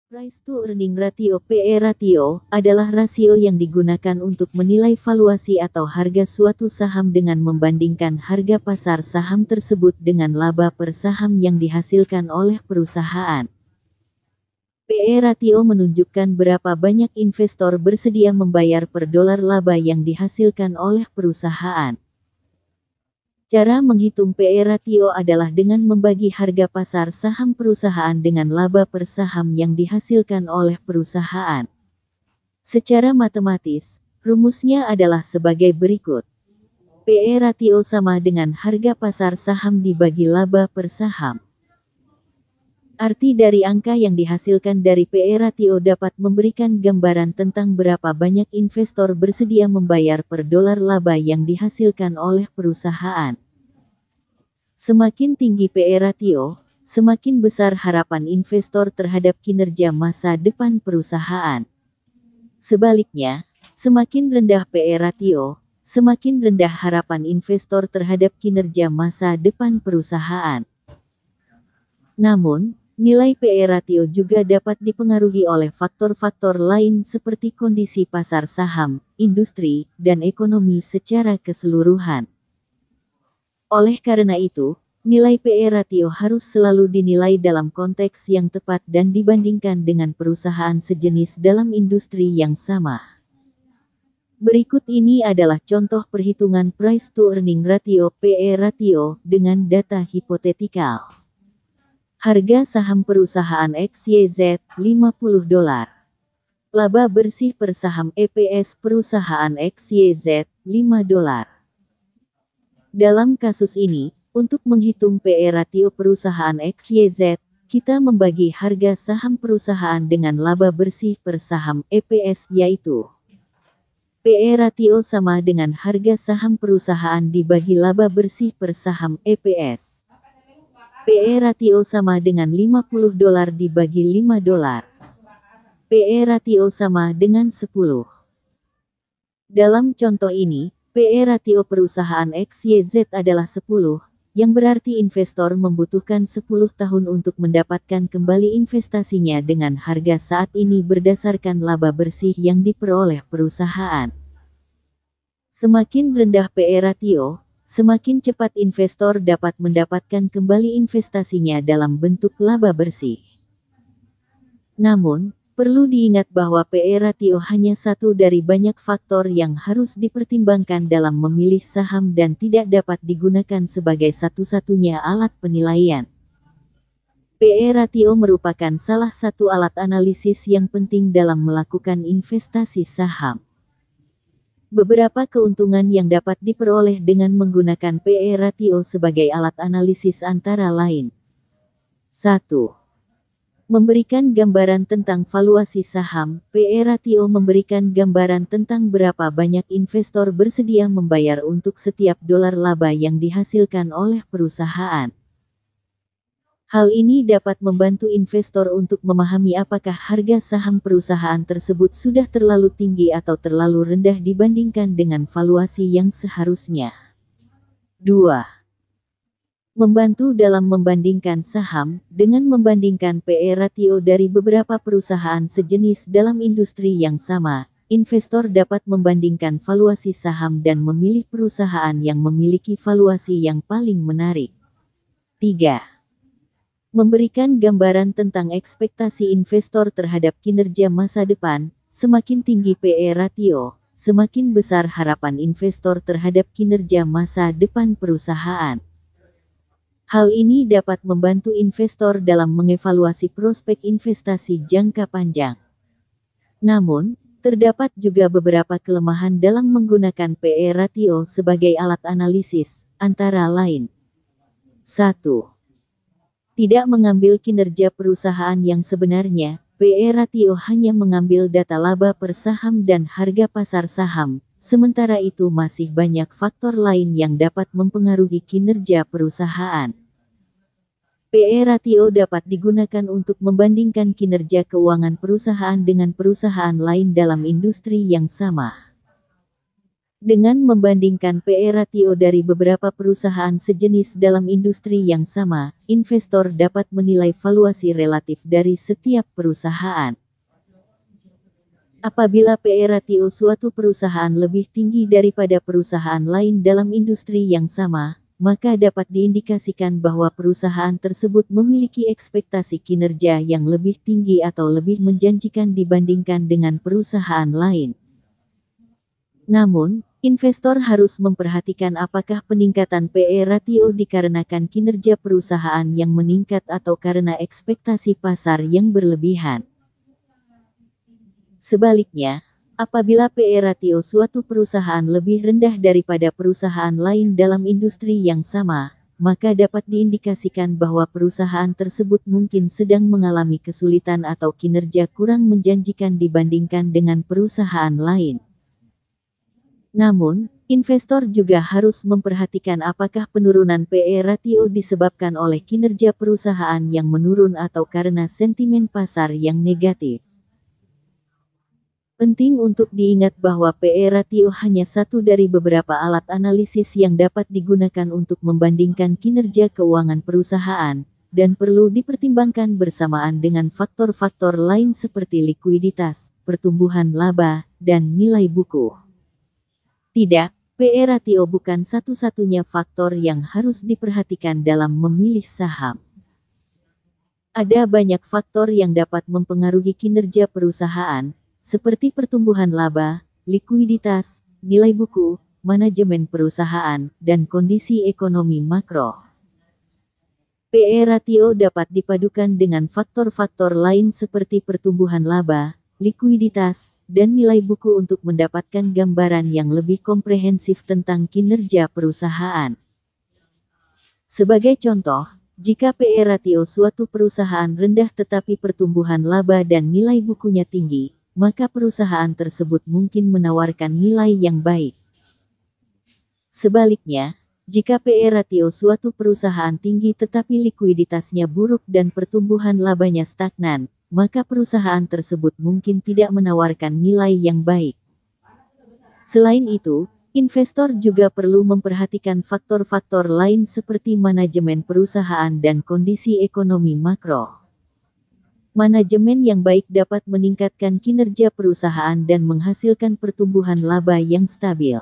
Price to Earning Ratio (PE ratio) adalah rasio yang digunakan untuk menilai valuasi atau harga suatu saham dengan membandingkan harga pasar saham tersebut dengan laba per saham yang dihasilkan oleh perusahaan. PE ratio menunjukkan berapa banyak investor bersedia membayar per dolar laba yang dihasilkan oleh perusahaan. Cara menghitung PE ratio adalah dengan membagi harga pasar saham perusahaan dengan laba per saham yang dihasilkan oleh perusahaan. Secara matematis, rumusnya adalah sebagai berikut. PE ratio sama dengan harga pasar saham dibagi laba per saham. Arti dari angka yang dihasilkan dari PE ratio dapat memberikan gambaran tentang berapa banyak investor bersedia membayar per dolar laba yang dihasilkan oleh perusahaan. Semakin tinggi PE ratio, semakin besar harapan investor terhadap kinerja masa depan perusahaan. Sebaliknya, semakin rendah PE ratio, semakin rendah harapan investor terhadap kinerja masa depan perusahaan. Namun, nilai PE ratio juga dapat dipengaruhi oleh faktor-faktor lain seperti kondisi pasar saham, industri, dan ekonomi secara keseluruhan. Oleh karena itu, nilai PE ratio harus selalu dinilai dalam konteks yang tepat dan dibandingkan dengan perusahaan sejenis dalam industri yang sama. Berikut ini adalah contoh perhitungan Price to Earning Ratio (PE ratio) dengan data hipotetikal. Harga saham perusahaan XYZ, $50. Laba bersih per saham EPS perusahaan XYZ, $5. Dalam kasus ini, untuk menghitung PE ratio perusahaan XYZ, kita membagi harga saham perusahaan dengan laba bersih per saham EPS yaitu PE ratio sama dengan harga saham perusahaan dibagi laba bersih per saham EPS. PE ratio sama dengan $50 dibagi $5. PE ratio sama dengan 10. Dalam contoh ini, PE ratio perusahaan XYZ adalah 10, yang berarti investor membutuhkan 10 tahun untuk mendapatkan kembali investasinya dengan harga saat ini berdasarkan laba bersih yang diperoleh perusahaan. Semakin rendah PE ratio, semakin cepat investor dapat mendapatkan kembali investasinya dalam bentuk laba bersih. Namun, perlu diingat bahwa PE ratio hanya satu dari banyak faktor yang harus dipertimbangkan dalam memilih saham dan tidak dapat digunakan sebagai satu-satunya alat penilaian. PE ratio merupakan salah satu alat analisis yang penting dalam melakukan investasi saham. Beberapa keuntungan yang dapat diperoleh dengan menggunakan PE ratio sebagai alat analisis antara lain. 1. Memberikan gambaran tentang valuasi saham. PE ratio memberikan gambaran tentang berapa banyak investor bersedia membayar untuk setiap dolar laba yang dihasilkan oleh perusahaan. Hal ini dapat membantu investor untuk memahami apakah harga saham perusahaan tersebut sudah terlalu tinggi atau terlalu rendah dibandingkan dengan valuasi yang seharusnya. 2. Membantu dalam membandingkan saham. Dengan membandingkan PE ratio dari beberapa perusahaan sejenis dalam industri yang sama, investor dapat membandingkan valuasi saham dan memilih perusahaan yang memiliki valuasi yang paling menarik. 3. Memberikan gambaran tentang ekspektasi investor terhadap kinerja masa depan. Semakin tinggi PE ratio, semakin besar harapan investor terhadap kinerja masa depan perusahaan. Hal ini dapat membantu investor dalam mengevaluasi prospek investasi jangka panjang. Namun, terdapat juga beberapa kelemahan dalam menggunakan PE ratio sebagai alat analisis, antara lain. 1. Tidak mengambil kinerja perusahaan yang sebenarnya. PE ratio hanya mengambil data laba per saham dan harga pasar saham. Sementara itu masih banyak faktor lain yang dapat mempengaruhi kinerja perusahaan. PE ratio dapat digunakan untuk membandingkan kinerja keuangan perusahaan dengan perusahaan lain dalam industri yang sama. Dengan membandingkan PE ratio dari beberapa perusahaan sejenis dalam industri yang sama, investor dapat menilai valuasi relatif dari setiap perusahaan. Apabila PE ratio suatu perusahaan lebih tinggi daripada perusahaan lain dalam industri yang sama, maka dapat diindikasikan bahwa perusahaan tersebut memiliki ekspektasi kinerja yang lebih tinggi atau lebih menjanjikan dibandingkan dengan perusahaan lain. Namun, investor harus memperhatikan apakah peningkatan PE ratio dikarenakan kinerja perusahaan yang meningkat atau karena ekspektasi pasar yang berlebihan. Sebaliknya, apabila PE ratio suatu perusahaan lebih rendah daripada perusahaan lain dalam industri yang sama, maka dapat diindikasikan bahwa perusahaan tersebut mungkin sedang mengalami kesulitan atau kinerja kurang menjanjikan dibandingkan dengan perusahaan lain. Namun, investor juga harus memperhatikan apakah penurunan PE ratio disebabkan oleh kinerja perusahaan yang menurun atau karena sentimen pasar yang negatif. Penting untuk diingat bahwa PE ratio hanya satu dari beberapa alat analisis yang dapat digunakan untuk membandingkan kinerja keuangan perusahaan, dan perlu dipertimbangkan bersamaan dengan faktor-faktor lain seperti likuiditas, pertumbuhan laba, dan nilai buku. Tidak, PE ratio bukan satu-satunya faktor yang harus diperhatikan dalam memilih saham. Ada banyak faktor yang dapat mempengaruhi kinerja perusahaan, seperti pertumbuhan laba, likuiditas, nilai buku, manajemen perusahaan, dan kondisi ekonomi makro. PE ratio dapat dipadukan dengan faktor-faktor lain seperti pertumbuhan laba, likuiditas, dan nilai buku untuk mendapatkan gambaran yang lebih komprehensif tentang kinerja perusahaan. Sebagai contoh, jika PE ratio suatu perusahaan rendah tetapi pertumbuhan laba dan nilai bukunya tinggi, maka perusahaan tersebut mungkin menawarkan nilai yang baik. Sebaliknya, jika PE ratio suatu perusahaan tinggi tetapi likuiditasnya buruk dan pertumbuhan labanya stagnan, maka perusahaan tersebut mungkin tidak menawarkan nilai yang baik. Selain itu, investor juga perlu memperhatikan faktor-faktor lain seperti manajemen perusahaan dan kondisi ekonomi makro. Manajemen yang baik dapat meningkatkan kinerja perusahaan dan menghasilkan pertumbuhan laba yang stabil.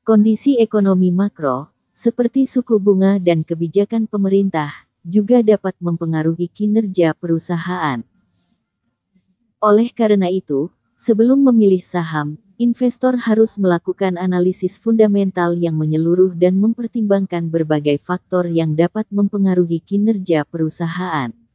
Kondisi ekonomi makro, seperti suku bunga dan kebijakan pemerintah, juga dapat mempengaruhi kinerja perusahaan. Oleh karena itu, sebelum memilih saham, investor harus melakukan analisis fundamental yang menyeluruh dan mempertimbangkan berbagai faktor yang dapat mempengaruhi kinerja perusahaan.